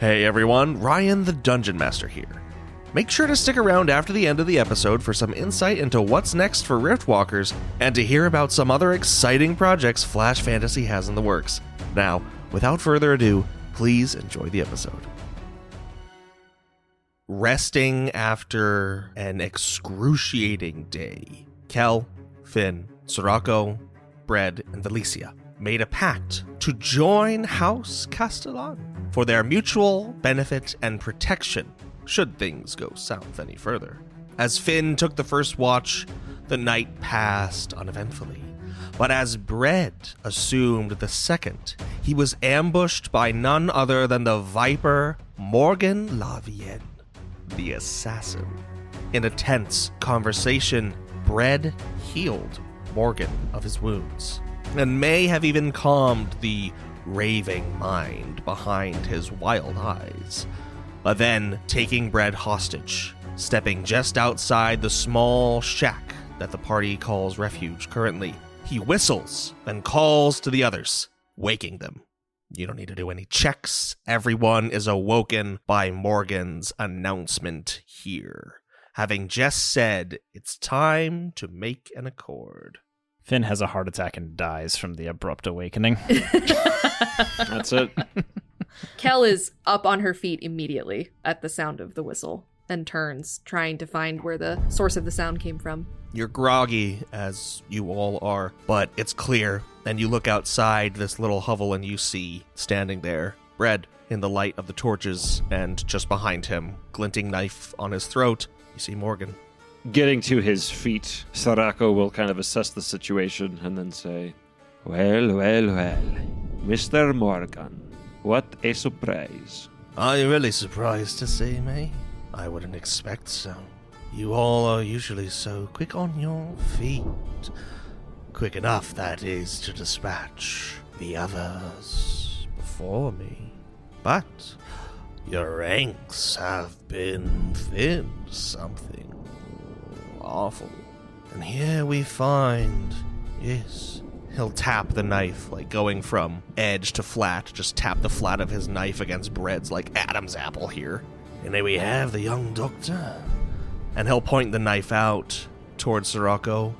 Hey everyone, Ryan the Dungeon Master here. Make sure to stick around after the end of the episode for some insight into what's next for Riftwalkers and to hear about some other exciting projects Flash Fantasy has in the works. Now, without further ado, please enjoy the episode. Resting after an excruciating day, Kel, Finn, Sirocco, Bread, and Valicia made a pact to join House Castellan for their mutual benefit and protection, should things go south any further. As Finn took the first watch, the night passed uneventfully. But as Bread assumed the second, he was ambushed by none other than the Viper Morgan La Vienne, the assassin. In a tense conversation, Bread healed Morgan of his wounds, and may have even calmed the raving mind behind his wild eyes. But then, taking Bread hostage, stepping just outside the small shack that the party calls refuge currently, he whistles and calls to the others, waking them. You don't need to do any checks. Everyone is awoken by Morgan's announcement here, having just said it's time to make an accord. Finn has a heart attack and dies from the abrupt awakening. That's it. Kel is up on her feet immediately at the sound of the whistle and turns, trying to find where the source of the sound came from. You're groggy, as you all are, but it's clear, and you look outside this little hovel and you see, standing there, Bread in the light of the torches, and just behind him, glinting knife on his throat, you see Morgan. Getting to his feet, Sarako will kind of assess the situation and then say, Well, Mr. Morgan, what a surprise. Are you really surprised to see me? I wouldn't expect so. You all are usually so quick on your feet. Quick enough, that is, to dispatch the others before me. But your ranks have been thinned something awful. And here we find, yes, he'll tap the knife, like going from edge to flat, just tap the flat of his knife against Bread's, like Adam's apple here. And there we have the young doctor. And he'll point the knife out towards Sirocco,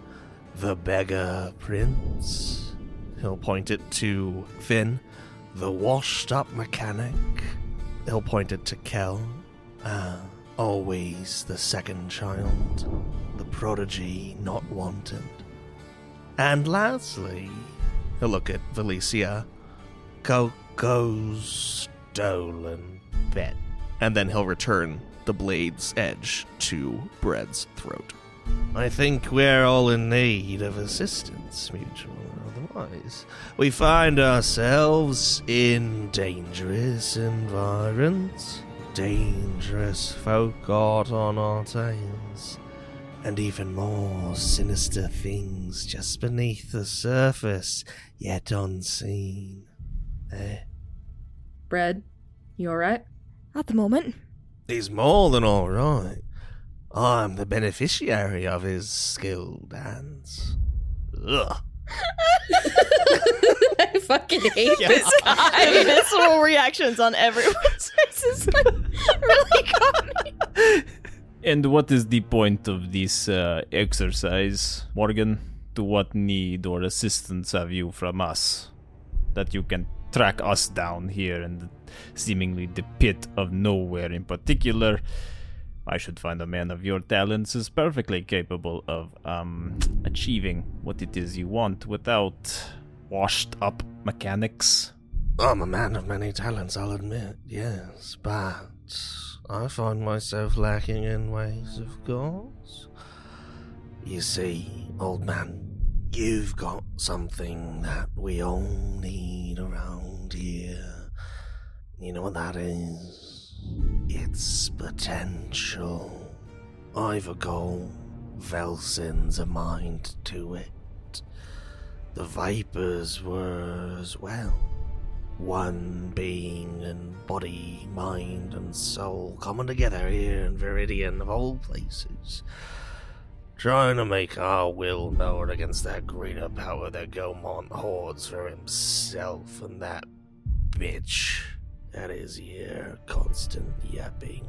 the beggar prince. He'll point it to Finn, the washed-up mechanic. He'll point it to Kel, always the second child, the prodigy not wanted. And lastly, he'll look at Valicia, Coco's stolen bet. And then he'll return the blade's edge to Bread's throat. I think we're all in need of assistance, mutual or otherwise. We find ourselves in dangerous environs, dangerous folk hot on our tails, and even more sinister things just beneath the surface, yet unseen. Bread, you alright? At the moment. He's more than all right. I'm the beneficiary of his skilled hands. Ugh. I fucking hate this guy. The visceral reactions on everyone's faces really got me. And what is the point of this exercise, Morgan? To what need or assistance have you from us? That you can track us down here in the seemingly the pit of nowhere in particular. I should find a man of your talents is perfectly capable of achieving what it is you want without washed up mechanics. I'm a man of many talents, I'll admit, yes, but I find myself lacking in ways, of course. You see, old man, you've got something that we all need around here. You know what that is? It's potential. I've a goal. Velsin's a mind to it. The Vipers were as well. One being and body, mind and soul coming together here in Viridian of all places. Trying to make our will known against that greater power that Gaumont hoards for himself and that bitch, That is your constant yapping.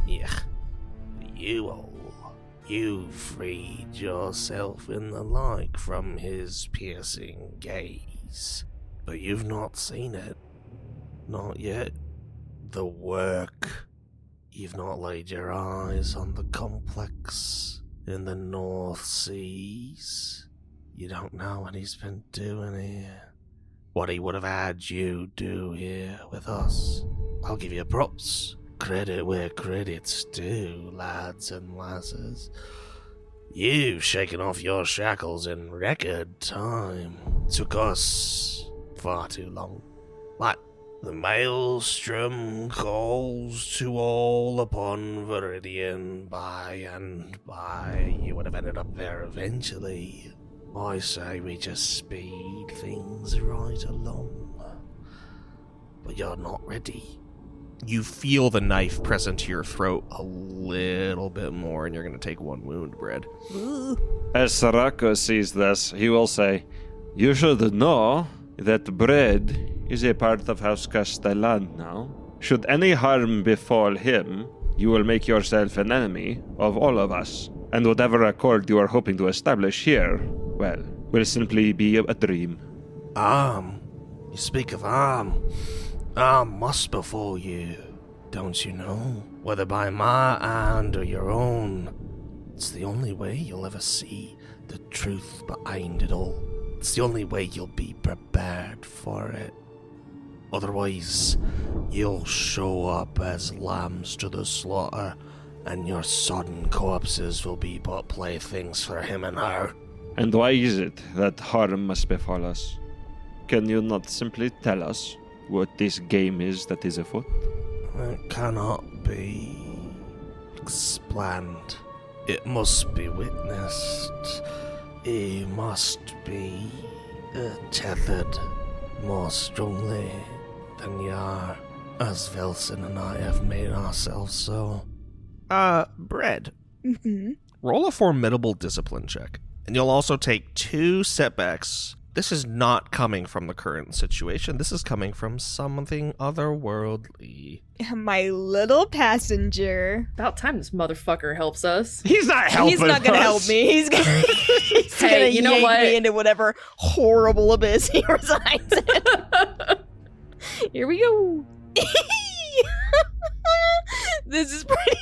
Yeah. You freed yourself in the like from his piercing gaze, but you've not seen it. Not yet. The work. You've not laid your eyes on the complex in the North Seas. You don't know what he's been doing here. What he would have had you do here with us. I'll give you props. Credit where credit's due, lads and lasses. You've shaken off your shackles in record time. Took us far too long. But the maelstrom calls to all upon Viridian by and by. You would have ended up there eventually. I say we just speed things right along. But you're not ready. You feel the knife press into your throat a little bit more, and you're going to take one wound, Bread. As Sarako sees this, he will say, "You should know that Bread is a part of House Castellan now. Should any harm befall him, you will make yourself an enemy of all of us. And whatever accord you are hoping to establish here, well, will simply be a dream." You speak of Arm. Arm must befall you, don't you know? Whether by my hand or your own. It's the only way you'll ever see the truth behind it all. It's the only way you'll be prepared for it. Otherwise, you'll show up as lambs to the slaughter, and your sodden corpses will be but playthings for him and her. And why is it that harm must befall us? Can you not simply tell us what this game is that is afoot? It cannot be explained. It must be witnessed. He must be tethered more strongly than you are, as Velson and I have made ourselves so. Bread. Mm-hmm. Roll a formidable discipline check, and you'll also take 2 setbacks. This is not coming from the current situation. This is coming from something otherworldly. My little passenger. About time this motherfucker helps us. He's not helping He's not gonna help me. He's gonna, Hey, gonna you know yank what? me into whatever horrible abyss he resides in. Here we go. This is pretty.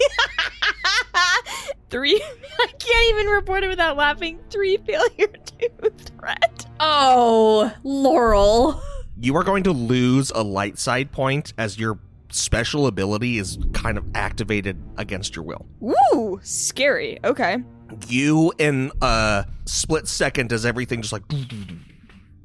3. I can't even report it without laughing. 3 failure to threat. Oh, Laurel. You are going to lose a light side point as your special ability is kind of activated against your will. Ooh, scary. Okay. You, in a split second, as everything just like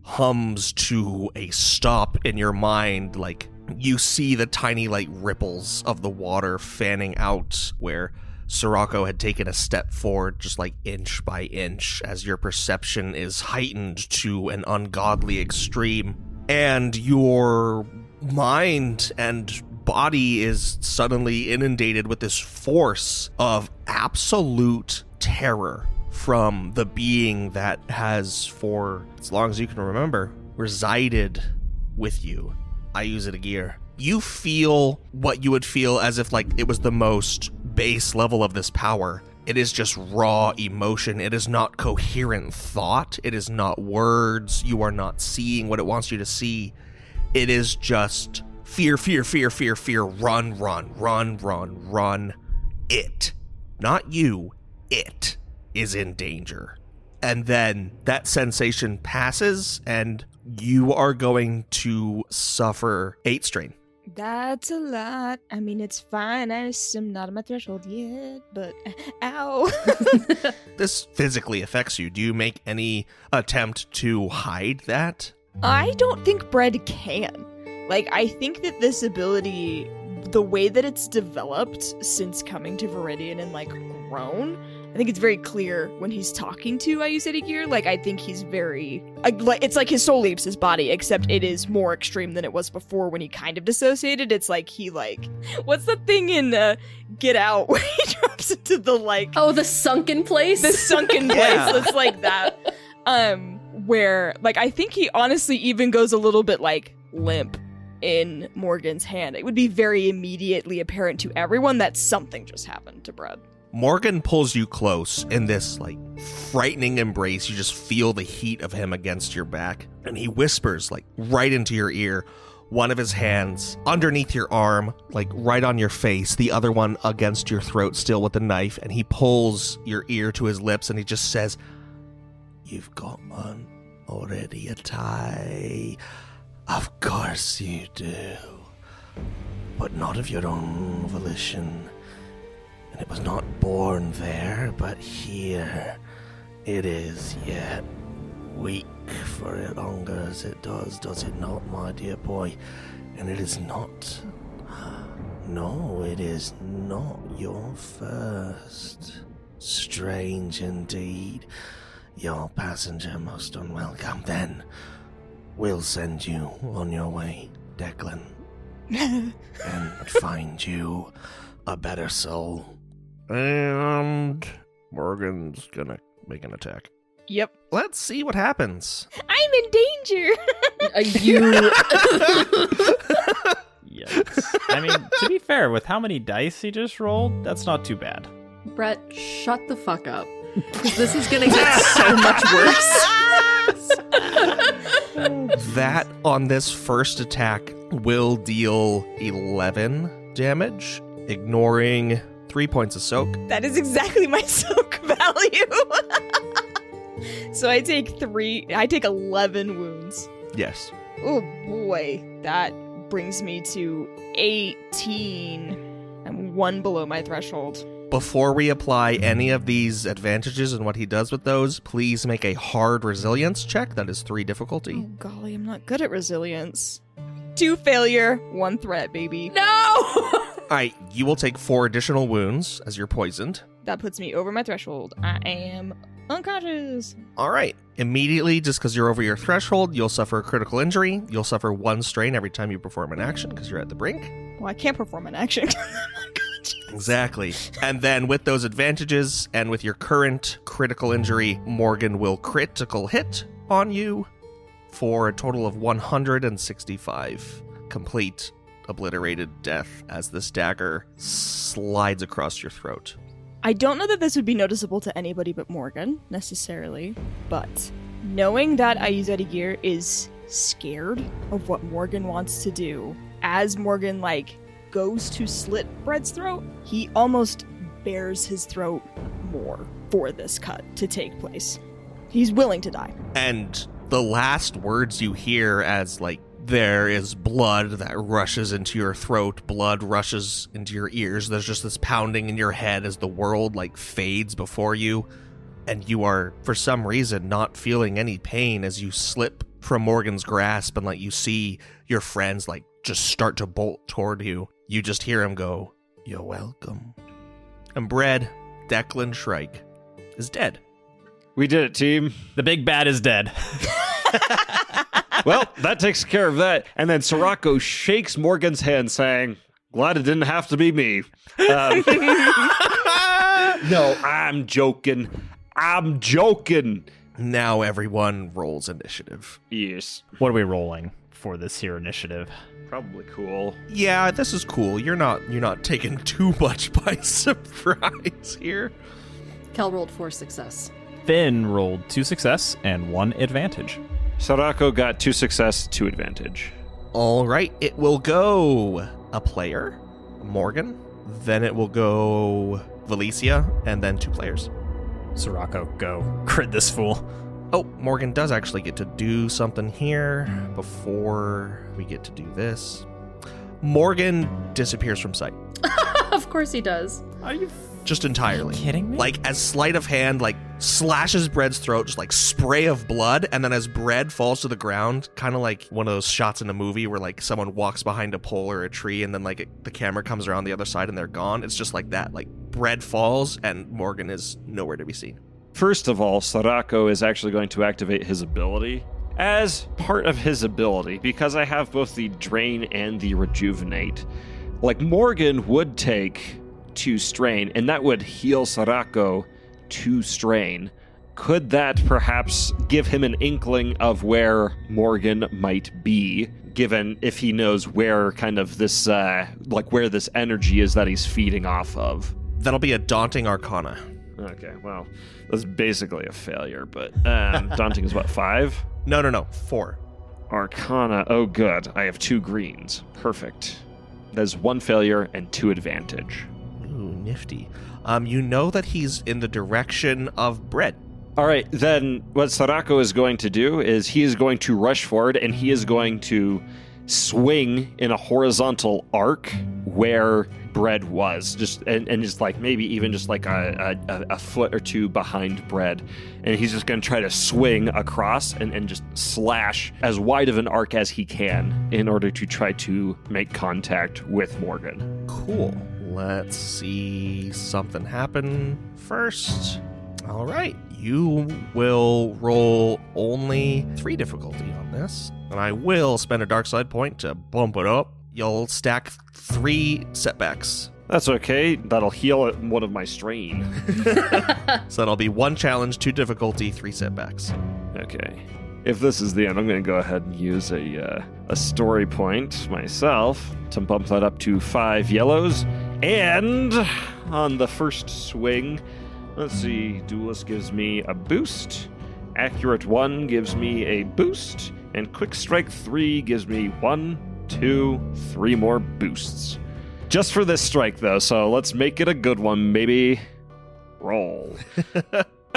hums to a stop in your mind, like you see the tiny like ripples of the water fanning out where Sirocco had taken a step forward, just like inch by inch, as your perception is heightened to an ungodly extreme, and your mind and body is suddenly inundated with this force of absolute terror from the being that has, for as long as you can remember, resided with you. I use it a gear. You feel what you would feel as if like it was the most base level of this power. It is just raw emotion. It is not coherent thought. It is not words. You are not seeing what it wants you to see. It is just fear, fear, fear, fear, fear, run, run, run, run, run. It, not you, it is in danger. And then that sensation passes and you are going to suffer 8 strain. That's a lot. I mean, it's fine. I just am not at my threshold yet, but ow. This physically affects you. Do you make any attempt to hide that? I don't think Bread can. Like, I think that this ability, the way that it's developed since coming to Viridian and, like, grown, I think it's very clear when he's talking to Ayuseti Gear. Like, I think he's very... it's like his soul leaves his body, except it is more extreme than it was before when he kind of dissociated. It's like he, like... What's the thing in Get Out where he drops into the, like... Oh, the sunken place? The sunken place. Yeah. That's like that. Where, like, I think he honestly even goes a little bit, like, limp in Morgan's hand, it would be very immediately apparent to everyone that something just happened to Brett. Morgan pulls you close in this, like, frightening embrace. You just feel the heat of him against your back. And he whispers, like, right into your ear, one of his hands underneath your arm, like, right on your face, the other one against your throat, still with the knife. And he pulls your ear to his lips and he just says, "You've got one already, a tie. Of course you do. But not of your own volition. And it was not born there, but here it is yet. Weak for it longer as it does it not, my dear boy? And it is not. No, it is not your first. Strange indeed. Your passenger most unwelcome. Then we'll send you on your way, Declan, and find you a better soul." And Morgan's gonna make an attack. Yep. Let's see what happens. I'm in danger! You. Yes. I mean, to be fair, with how many dice he just rolled, that's not too bad. Brett, shut the fuck up. Because this is gonna get so much worse. That on this first attack will deal 11 damage, ignoring 3 points of soak. That is exactly my soak value. So I take 11 wounds. Yes. Oh boy, that brings me to 18. I'm 1 below my threshold. Before we apply any of these advantages and what he does with those, please make a hard resilience check. That is 3 difficulty. Oh golly, I'm not good at resilience. 2 failure, 1 threat, baby. No! All right, you will take 4 additional wounds as you're poisoned. That puts me over my threshold. I am unconscious. All right. Immediately, just because you're over your threshold, you'll suffer a critical injury. You'll suffer 1 strain every time you perform an action because you're at the brink. Well, I can't perform an action. Exactly. And then with those advantages and with your current critical injury, Morgan will critical hit on you for a total of 165 complete obliterated death as this dagger slides across your throat. I don't know that this would be noticeable to anybody but Morgan, necessarily, but knowing that Ayuzadigir is scared of what Morgan wants to do, as Morgan, goes to slit Bread's throat, he almost bares his throat more for this cut to take place. He's willing to die. And the last words you hear as, there is blood that rushes into your throat, blood rushes into your ears, there's just this pounding in your head as the world, fades before you, and you are, for some reason, not feeling any pain as you slip from Morgan's grasp and, you see your friends, just start to bolt toward you. You just hear him go, "You're welcome." And Bread, Declan Shrike, is dead. We did it, team. The big bad is dead. Well, that takes care of that. And then Sirocco shakes Morgan's hand, saying, "Glad it didn't have to be me." No, I'm joking. Now everyone rolls initiative. Yes. What are we rolling for this here initiative? Probably cool. Yeah, this is cool. You're not taken too much by surprise here. Kel rolled 4 success. Finn rolled 2 success and 1 advantage. Sirocco got 2 success, 2 advantage. All right, it will go a player, Morgan, then it will go Valicia, and then 2 players. Sirocco, go. Crit this fool. Oh, Morgan does actually get to do something here before we get to do this. Morgan disappears from sight. Of course he does. Are you Just entirely. kidding me? As sleight of hand, slashes Bread's throat, just spray of blood, and then as Bread falls to the ground, kind of like one of those shots in a movie where someone walks behind a pole or a tree, and then the camera comes around the other side and they're gone. It's just like that. Bread falls and Morgan is nowhere to be seen. First of all, Sirocco is actually going to activate his ability. As part of his ability, because I have both the Drain and the Rejuvenate, Morgan would take 2 strain, and that would heal Sirocco 2 strain. Could that perhaps give him an inkling of where Morgan might be, given if he knows where kind of this, where this energy is that he's feeding off of? That'll be a daunting arcana. Okay, well, that's basically a failure, but daunting is what, 5? No, 4. Arcana, oh good, I have 2 greens. Perfect. There's 1 failure and 2 advantage. Ooh, nifty. You know that he's in the direction of Bread. All right, then what Sarako is going to do is he is going to rush forward and he is going to swing in a horizontal arc where Bread was, and just like maybe even just like a foot or 2 behind Bread, and he's just going to try to swing across and just slash as wide of an arc as he can in order to try to make contact with Morgan. Cool. Let's see something happen first. All right, you will roll only 3 difficulty on this, and I will spend a dark side point to bump it up. You'll stack 3 setbacks. That's okay. That'll heal one of my strain. So that'll be 1 challenge, 2 difficulty, 3 setbacks. Okay. If this is the end, I'm going to go ahead and use a story point myself to bump that up to 5 yellows. And on the first swing, let's see, Duelist gives me a boost, Accurate 1 gives me a boost, and Quick Strike 3 gives me 1, 2, 3 more boosts. Just for this strike, though, so let's make it a good one, maybe. Roll.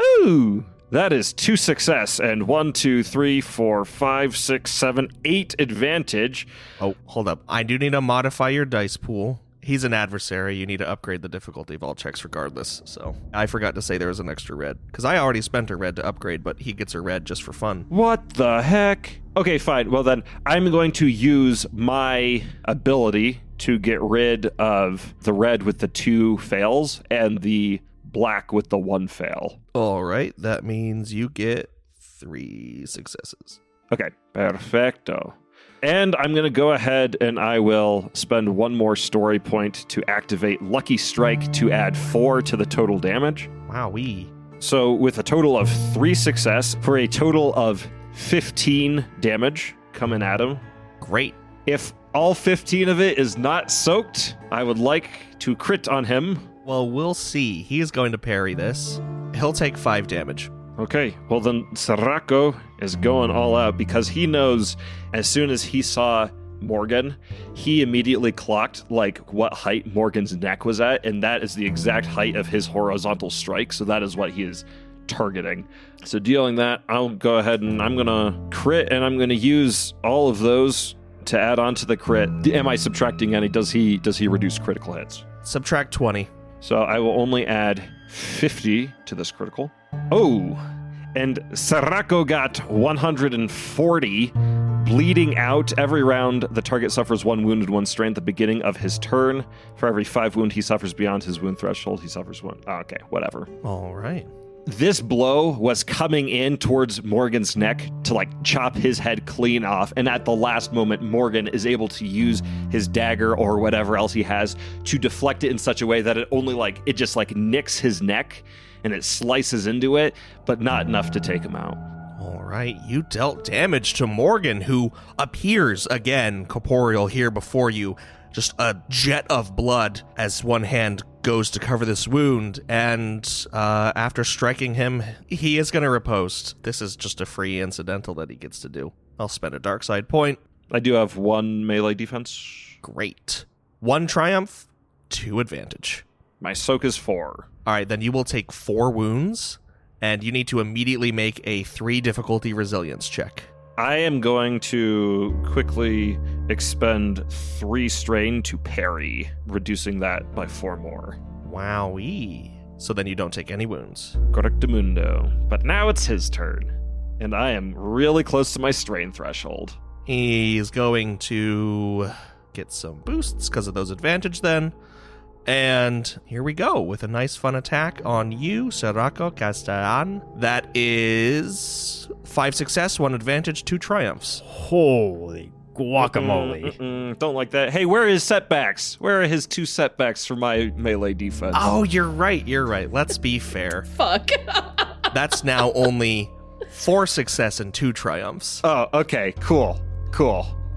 Ooh! That is 2 success and 1, 2, 3, 4, 5, 6, 7, 8 advantage. Oh, hold up. I do need to modify your dice pool. He's an adversary. You need to upgrade the difficulty of all checks regardless. So I forgot to say there was an extra red, because I already spent a red to upgrade, but he gets a red just for fun. What the heck? Okay, fine. Well then, I'm going to use my ability to get rid of the red with the 2 fails and the black with the 1 fail. All right, that means you get 3 successes. Okay, perfecto. And I'm going to go ahead and I will spend 1 more story point to activate Lucky Strike to add 4 to the total damage. Wowee. So with a total of 3 success for a total of 15 damage coming at him. Great. If all 15 of it is not soaked, I would like to crit on him. Well, we'll see. He is going to parry this. He'll take 5 damage. Okay, well then Sarako is going all out because he knows as soon as he saw Morgan, he immediately clocked like what height Morgan's neck was at, and that is the exact height of his horizontal strike, so that is what he is targeting. So dealing that, I'll go ahead and I'm gonna crit, and I'm gonna use all of those to add on to the crit. Am I subtracting any? Does he reduce critical hits? Subtract 20. So I will only add 50 to this critical. Oh, and Sarako got 140, bleeding out. Every round, the target suffers 1 wound and 1 strain at the beginning of his turn. For every 5 wound he suffers beyond his wound threshold, he suffers 1. Oh, okay, whatever. All right. This blow was coming in towards Morgan's neck to like chop his head clean off, and at the last moment Morgan is able to use his dagger or whatever else he has to deflect it in such a way that it just nicks his neck and it slices into it, but not enough to take him out. All right, you dealt damage to Morgan, who appears again corporeal here before you. Just a jet of blood as one hand goes to cover this wound, and after striking him, he is going to riposte. This is just a free incidental that he gets to do. I'll spend a dark side point. I do have 1 melee defense. Great. 1 triumph, 2 advantage. My soak is 4. All right, then you will take 4 wounds, and you need to immediately make a 3 difficulty resilience check. I am going to quickly expend 3 strain to parry, reducing that by 4 more. Wowee. So then you don't take any wounds. Correctamundo. But now it's his turn, and I am really close to my strain threshold. He's going to get some boosts because of those advantage then. And here we go with a nice fun attack on you, Sarako Castellan. That is 5 success, 1 advantage, 2 triumphs. Holy guacamole. Don't like that. Hey, where are his setbacks? Where are his 2 setbacks for my melee defense? Oh, you're right. Let's be fair. Fuck. That's now only 4 success and 2 triumphs. Oh, okay, cool.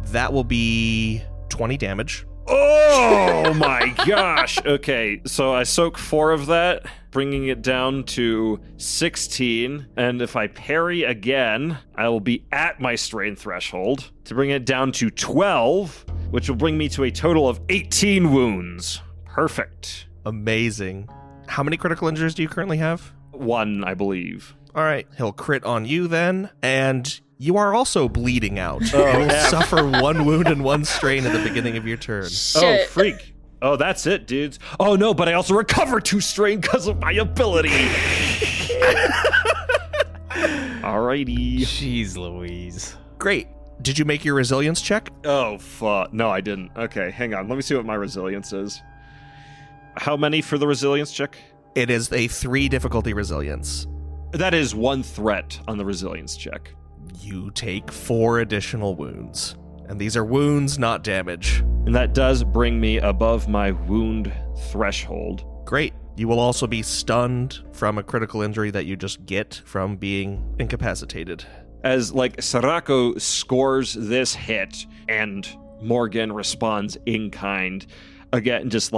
That will be 20 damage. Oh my gosh. Okay, so I soak 4 of that, bringing it down to 16. And if I parry again, I will be at my strain threshold to bring it down to 12, which will bring me to a total of 18 wounds. Perfect. Amazing. How many critical injuries do you currently have? 1, I believe. All right, he'll crit on you then, and you are also bleeding out. Oh, You'll F. suffer 1 wound and 1 strain at the beginning of your turn. Oh, Shit. freak. Oh, that's it, dudes. Oh, no, but I also recover 2 strain because of my ability. Alrighty. Jeez Louise. Great. Did you make your resilience check? Oh, fuck. No, I didn't. Okay, hang on. Let me see what my resilience is. How many for the resilience check? It is a 3 difficulty resilience. That is 1 threat on the resilience check. You take 4 additional wounds. And these are wounds, not damage. And that does bring me above my wound threshold. Great. You will also be stunned from a critical injury that you just get from being incapacitated. As, Sarako scores this hit and Morgan responds in kind. Again, just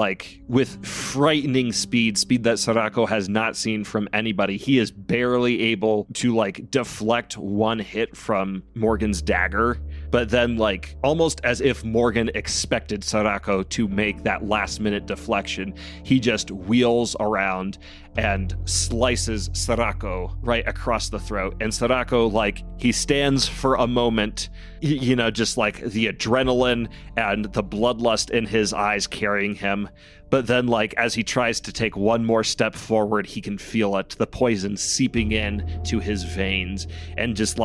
with frightening speed that Sarako has not seen from anybody. He is barely able to deflect 1 hit from Morgan's dagger, but then almost as if Morgan expected Sarako to make that last minute deflection, he just wheels around and slices Sarako right across the throat. And Sarako, he stands for a moment, just the adrenaline and the bloodlust in his eyes carrying him. But then, as he tries to take 1 more step forward, he can feel it, the poison seeping in to his veins, and just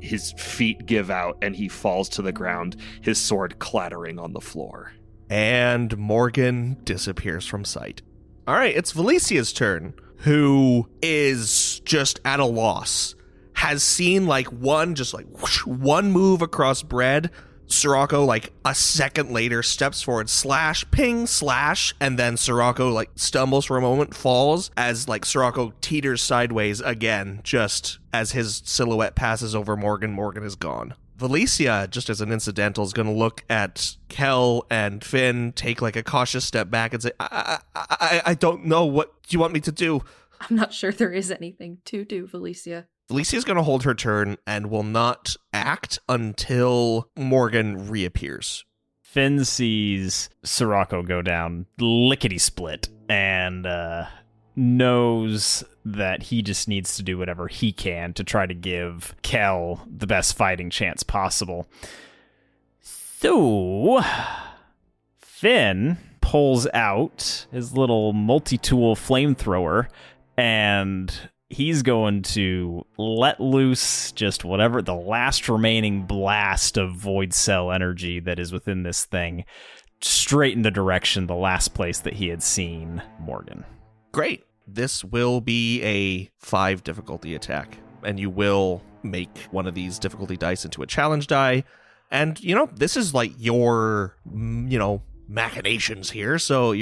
his feet give out and he falls to the ground, his sword clattering on the floor. And Morgan disappears from sight. All right, it's Valicia's turn, who is just at a loss. Has seen one move across Bread. Sirocco, a second later, steps forward, slash, ping, slash, and then Sirocco, stumbles for a moment, falls, as, Sirocco teeters sideways again, just as his silhouette passes over Morgan. Morgan is gone. Valicia, just as an incidental, is going to look at Kel and Finn, take, a cautious step back and say, I don't know. What do you want me to do? I'm not sure there is anything to do, Valicia. Felicia's going to hold her turn and will not act until Morgan reappears. Finn sees Sirocco go down lickety-split and knows that he just needs to do whatever he can to try to give Kel the best fighting chance possible. So, Finn pulls out his little multi-tool flamethrower and he's going to let loose just whatever the last remaining blast of void cell energy that is within this thing straight in the direction, the last place that he had seen Morgan. Great. This will be a 5 difficulty attack, and you will make one of these difficulty dice into a challenge die. And, this is your, machinations here. So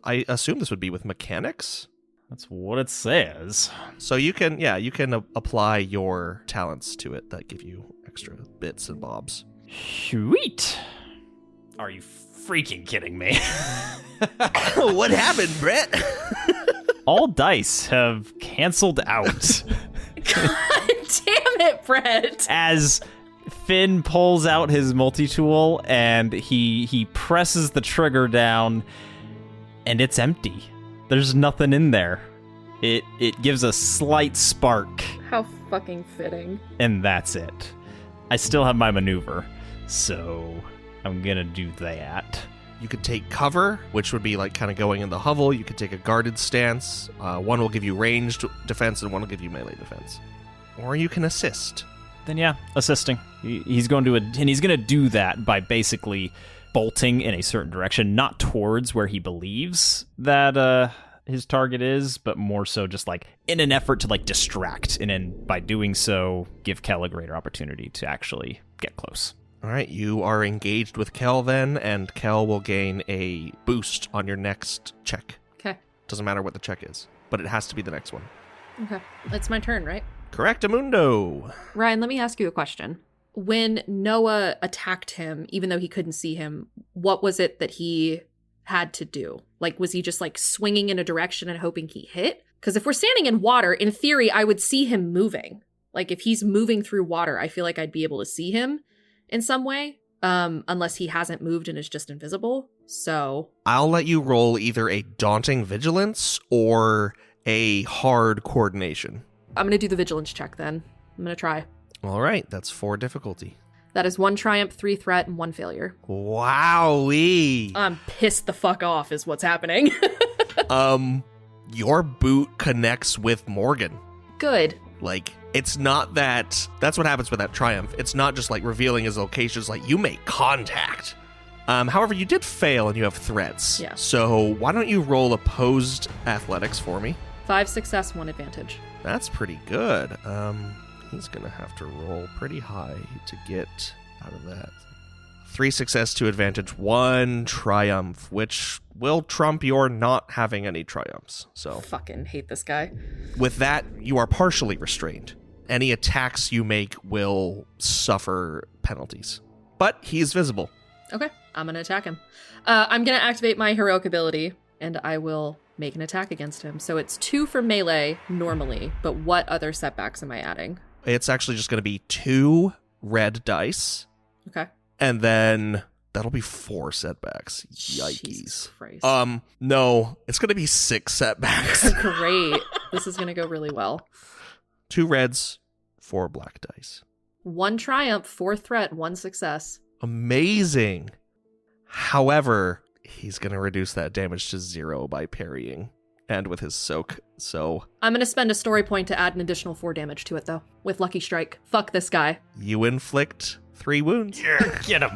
I assume this would be with mechanics. That's what it says. So you can apply your talents to it that give you extra bits and bobs. Sweet. Are you freaking kidding me? What happened, Brett? All dice have canceled out. God damn it, Brett. As Finn pulls out his multi-tool and he presses the trigger down and it's empty. There's nothing in there. It gives a slight spark. How fucking fitting. And that's it. I still have my maneuver, so I'm gonna do that. You could take cover, which would be kind of going in the hovel. You could take a guarded stance. One will give you ranged defense and one will give you melee defense. Or you can assist. Then yeah, assisting. He's going to, and he's going to do that by basically bolting in a certain direction, not towards where he believes that his target is, but more so just in an effort to distract, and then by doing so, give Kel a greater opportunity to actually get close. All right, you are engaged with Kel then, and Kel will gain a boost on your next check. Okay. Doesn't matter what the check is, but it has to be the next one. Okay. It's my turn, right? Correctamundo. Ryan, let me ask you a question. When Noah attacked him, even though he couldn't see him, what was it that he had to do? Like, was he just like swinging in a direction and hoping he hit? Because if we're standing in water, in theory, I would see him moving. Like, if he's moving through water, I feel like I'd be able to see him in some way, unless he hasn't moved and is just invisible. So I'll let you roll either a daunting vigilance or a hard coordination. I'm going to do the vigilance check then. I'm going to try. All right, that's 4 difficulty. That is 1 triumph, 3 threat, and 1 failure. Wowee. I'm pissed the fuck off is what's happening. Your boot connects with Morgan. Good. Like, it's not that... That's what happens with that triumph. It's not just, like, revealing his location. It's like, you make contact. However, you did fail and you have threats. Yeah. So why don't you roll opposed athletics for me? 5 success, 1 advantage. That's pretty good. He's going to have to roll pretty high to get out of that. 3 success, 2 advantage, 1 triumph, which will trump your not having any triumphs. So Fucking hate this guy. with that, you are partially restrained. Any attacks you make will suffer penalties. But he's visible. Okay, I'm going to attack him. I'm going to activate my heroic ability, and I will make an attack against him. So it's 2 for melee normally, but what other setbacks am I adding? It's actually just going to be 2 red dice, Okay. and then that'll be 4 setbacks. Yikes. Jesus Christ. No, it's going to be 6 setbacks. Great. This is going to go really well. 2 reds, 4 black dice. 1 triumph, 4 threat, 1 success. Amazing. However, he's going to reduce that damage to 0 by parrying and with his soak. So I'm going to spend a story point to add an additional 4 damage to it, though, with Lucky Strike. Fuck this guy. you inflict 3 wounds. Get him.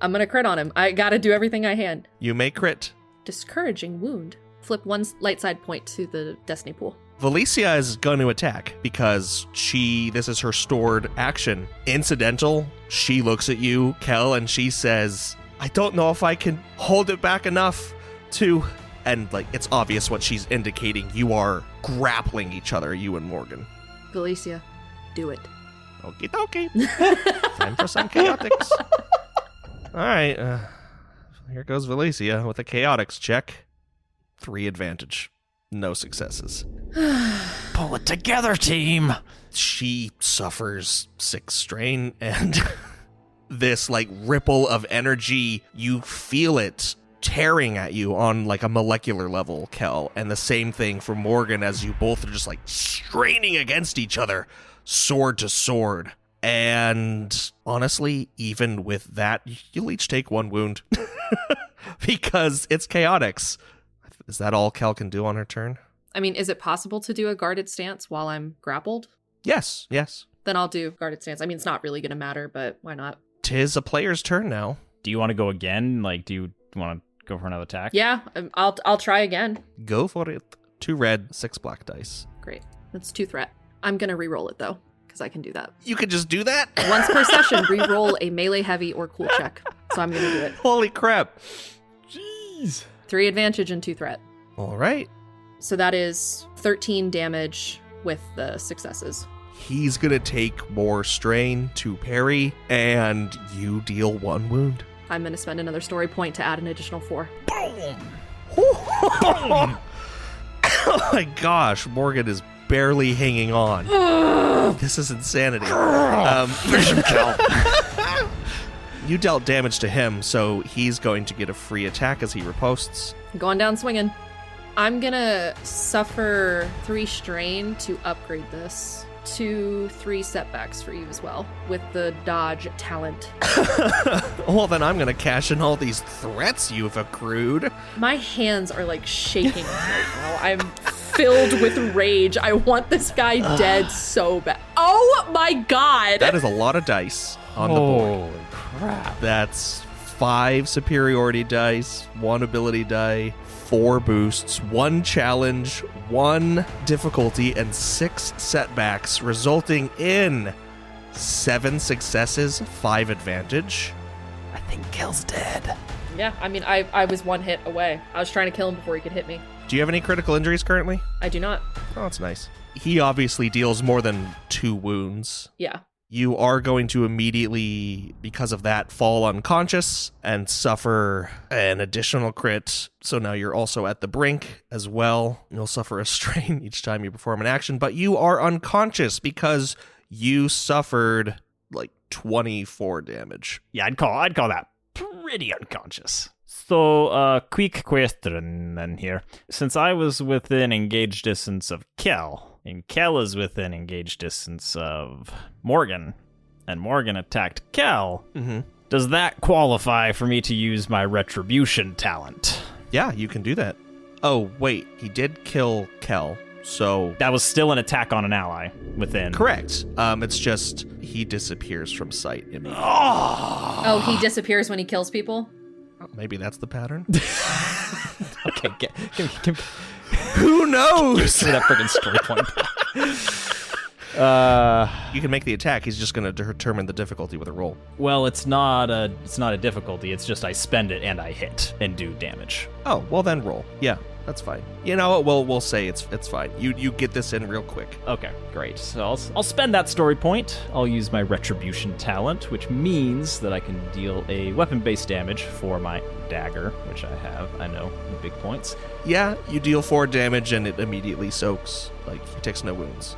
I'm going to crit on him. I got to do everything I can. You may crit. Discouraging wound. Flip 1 light side point to the destiny pool. Valicia is going to attack because this is her stored action. Incidental, she looks at you, Kel, and she says, I don't know if I can hold it back enough to... And, like, it's obvious what she's indicating. You are grappling each other, you and Morgan. Valicia, do it. Okie dokie. Time for some chaotics. All right. Here goes Valicia with a chaotics check. 3 advantage. No successes. Pull it together, team. She suffers 6 strain, and this, like, ripple of energy, you feel it tearing at you on, like, a molecular level, Kel. And the same thing for Morgan as you both are just, like, straining against each other, sword to sword. And honestly, even with that, you'll each take 1 wound. Because it's chaotics. Is that all Kel can do on her turn? I mean, is it possible to do a guarded stance while I'm grappled? Yes. Then I'll do guarded stance. I mean, it's not really going to matter, but why not? 'Tis a player's turn now. Do you want to go again? Like, do you want to go for another attack? Yeah, I'll try again. Go for it. 2 red, 6 black dice. Great. That's 2 threat. I'm going to re-roll it, though, because I can do that. You could just do that? Once per session, re-roll a melee heavy or cool check. So I'm going to do it. Holy crap. Jeez. 3 advantage and 2 threat. All right. So that is 13 damage with the successes. He's going to take more strain to parry, and you deal 1 wound. I'm going to spend another story point to add an additional 4. Boom. Oh my gosh, Morgan is barely hanging on. This is insanity. You dealt damage to him, so he's going to get a free attack as he riposts. Going down swinging. I'm going to suffer 3 strain to upgrade this to 3 setbacks for you as well with the dodge talent. Well, then I'm going to cash in all these threats you've accrued. My hands are like shaking right now. I'm filled with rage. I want this guy dead so bad. Oh my god! That is a lot of dice on the board. Holy crap. That's 5 superiority dice, 1 ability die, 4 boosts, 1 challenge, 1 difficulty, and 6 setbacks, resulting in 7 successes, 5 advantage. I think Kel's dead. Yeah, I mean, I was 1 hit away. I was trying to kill him before he could hit me. Do you have any critical injuries currently? I do not. Oh, that's nice. he obviously deals more than 2 wounds. Yeah. You are going to immediately, because of that, fall unconscious and suffer an additional crit. So now you're also at the brink as well. You'll suffer a strain each time you perform an action, but you are unconscious because you suffered like 24 damage. Yeah, I'd call that pretty unconscious. So, quick question then here. Since I was within engage distance of Kel, and Kel is within engage distance of Morgan, and Morgan attacked Kel, does that qualify for me to use my retribution talent? Yeah, you can do that. Oh, wait, he did kill Kel, so... That was still an attack on an ally within. Correct. It's just he disappears from sight immediately. Oh, he disappears when he kills people? Maybe that's the pattern? Okay, give me Who knows? that friggin' story point. You can make the attack. He's just going to determine the difficulty with a roll. Well, it's not a difficulty. It's just I spend it and I hit and do damage. Oh, well then roll. Yeah, that's fine. You know what? We'll say it's fine. You get this in real quick. Okay, great. So I'll spend that story point. I'll use my retribution talent, which means that I can deal a weapon-based damage for my dagger, which I have. I know, big points. Yeah, you deal 4 damage and it immediately soaks. Like, he takes no wounds.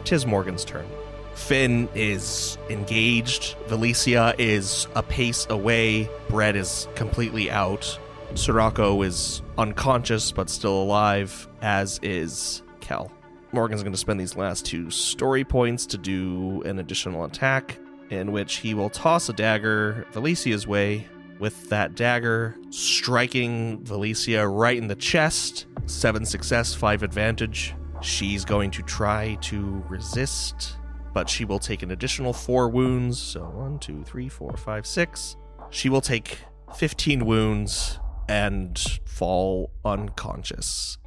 'Tis Morgan's turn. Finn is engaged. Valicia is a pace away. Brett is completely out. Sirocco is unconscious but still alive, as is Kel. Morgan's going to spend these last 2 story points to do an additional attack, in which he will toss a dagger Valicia's way, with that dagger striking Valicia right in the chest. 7 success, 5 advantage. She's going to try to resist, but she will take an additional 4 wounds. So 1, 2, 3, 4, 5, 6. She will take 15 wounds and fall unconscious,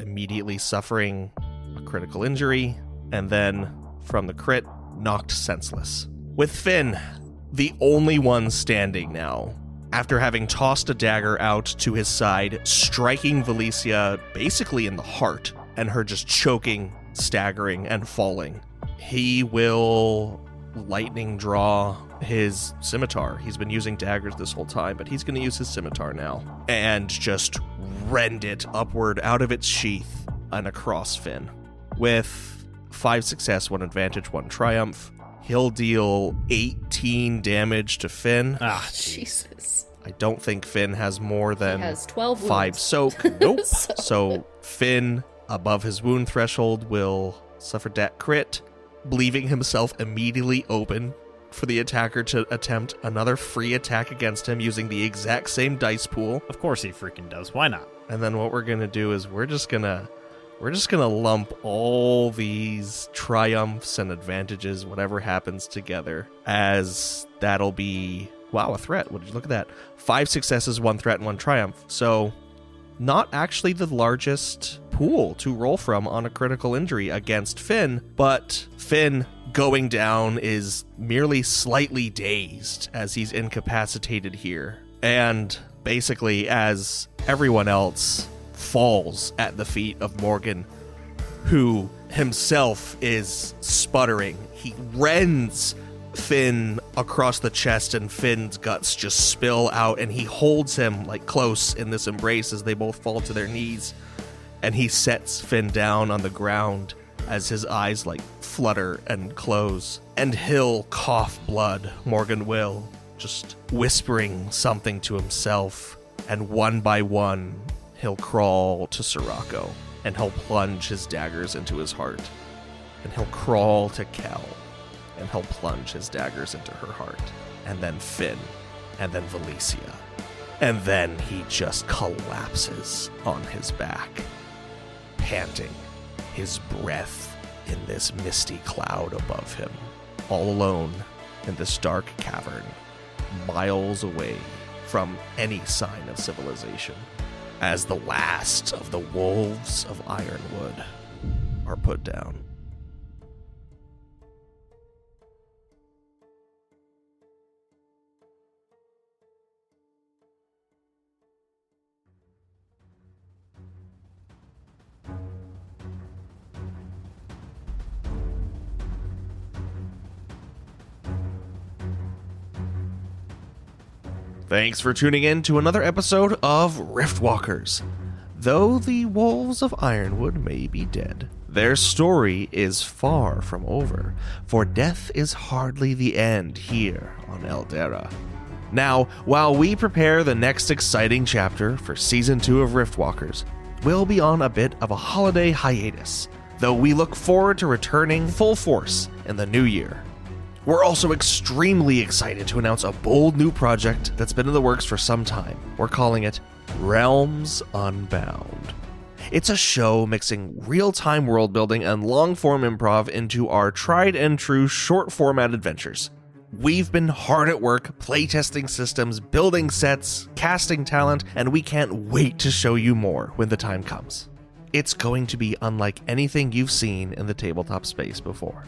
immediately suffering a critical injury, and then, from the crit, knocked senseless. With Finn, the only one standing now, after having tossed a dagger out to his side, striking Valicia basically in the heart, and her just choking, staggering, and falling. He will lightning draw his scimitar. He's been using daggers this whole time, but he's going to use his scimitar now and just rend it upward out of its sheath and across Finn. With 5 success, 1 advantage, 1 triumph, he'll deal 18 damage to Finn. Jesus. I don't think Finn has more than He has 12 5 wounds. soak. Nope. So Finn, above his wound threshold, will suffer that crit, leaving himself immediately open for the attacker to attempt another free attack against him using the exact same dice pool. Of course he freaking does. Why not? And then what we're gonna do is we're just gonna lump all these triumphs and advantages, whatever happens, together, as that'll be, wow, a threat. What did you look at that? 5 successes, 1 threat, and 1 triumph. So not actually the largest pool to roll from on a critical injury against Finn, but Finn going down is merely slightly dazed as he's incapacitated here. And basically, as everyone else falls at the feet of Morgan, who himself is sputtering, he rends Finn across the chest, and Finn's guts just spill out, and he holds him like close in this embrace as they both fall to their knees, and he sets Finn down on the ground as his eyes like flutter and close, and he'll cough blood. Morgan will, just whispering something to himself, and one by one he'll crawl to Sirocco, and he'll plunge his daggers into his heart, and he'll crawl to Kel, and he'll plunge his daggers into her heart, and then Finn, and then Valicia. And then he just collapses on his back, panting, his breath in this misty cloud above him, all alone in this dark cavern, miles away from any sign of civilization, as the last of the Wolves of Ironwood are put down. Thanks for tuning in to another episode of Riftwalkers. Though the Wolves of Ironwood may be dead, their story is far from over, for death is hardly the end here on Eldera. Now, while we prepare the next exciting chapter for Season 2 of Riftwalkers, we'll be on a bit of a holiday hiatus, though we look forward to returning full force in the new year. We're also extremely excited to announce a bold new project that's been in the works for some time. We're calling it Realms Unbound. It's a show mixing real-time world building and long-form improv into our tried-and-true short-format adventures. We've been hard at work playtesting systems, building sets, casting talent, and we can't wait to show you more when the time comes. It's going to be unlike anything you've seen in the tabletop space before.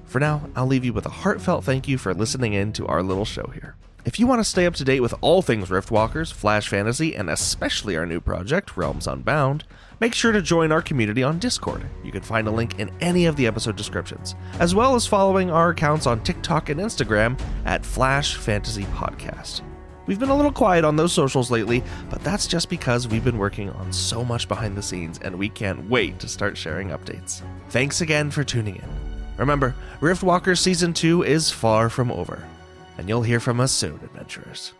For now, I'll leave you with a heartfelt thank you for listening in to our little show here. If you want to stay up to date with all things Riftwalkers, Flash Fantasy, and especially our new project, Realms Unbound, make sure to join our community on Discord. You can find a link in any of the episode descriptions, as well as following our accounts on TikTok and Instagram at Flash Fantasy Podcast. We've been a little quiet on those socials lately, but that's just because we've been working on so much behind the scenes and we can't wait to start sharing updates. Thanks again for tuning in. Remember, Riftwalkers Season 2 is far from over, and you'll hear from us soon, adventurers.